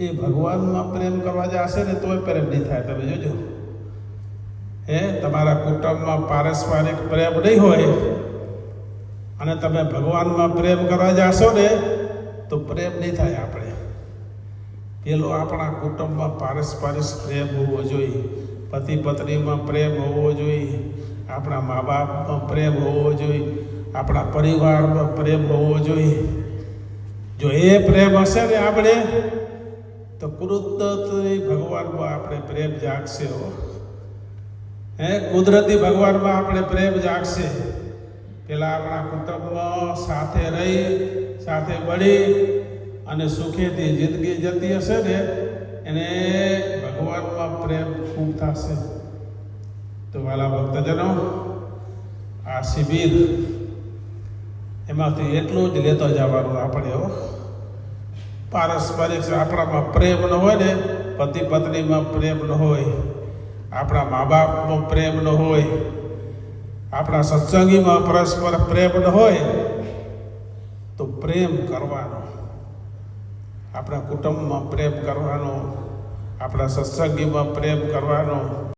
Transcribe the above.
એ ભગવાનમાં પ્રેમ કરવા જશે ને તોય પ્રેમ નહીં થાય. તમે જોજો, તમારા કુટુંબમાં પારસ્પરિક પ્રેમ નહીં હોય અને તમે ભગવાનમાં પ્રેમ કરવા જશો ને તો પ્રેમ નહીં થાય. આપણે પેલો આપણા કુટુંબમાં પારસ્પરિક પ્રેમ હોવો જોઈએ, પતિ પત્નીમાં પ્રેમ હોવો જોઈએ, આપણા મા બાપમાં પ્રેમ હોવો જોઈએ, આપણા પરિવારમાં પ્રેમ હોવો જોઈએ. જો એ પ્રેમ હશે ને આપણે તો કુદરતી ભગવાનમાં આપણે પ્રેમ જાગશે. કુદરતી ભગવાનમાં આપણે પ્રેમ જાગશે. પેલા આપણા કુટુંબમાં સાથે રહી, સાથે મળી અને સુખેથી જિંદગી જતી હશે ને એને ભગવાનમાં પ્રેમ ખૂબ થશે. તો વાલા ભક્તજનો, આ શિબિર એમાંથી એટલું જ લેતો જવાનું આપણે. પારસ્પરિક આપણામાં પ્રેમ ન હોય ને, પતિ પત્નીમાં પ્રેમ ન હોય, આપણા મા બાપમાં પ્રેમ ન હોય, આપણા સત્સંગીમાં પરસ્પર પ્રેમ ન હોય તો પ્રેમ કરવાનો, આપણા કુટુંબમાં પ્રેમ કરવાનો, આપણા સત્સંગીમાં પ્રેમ કરવાનો.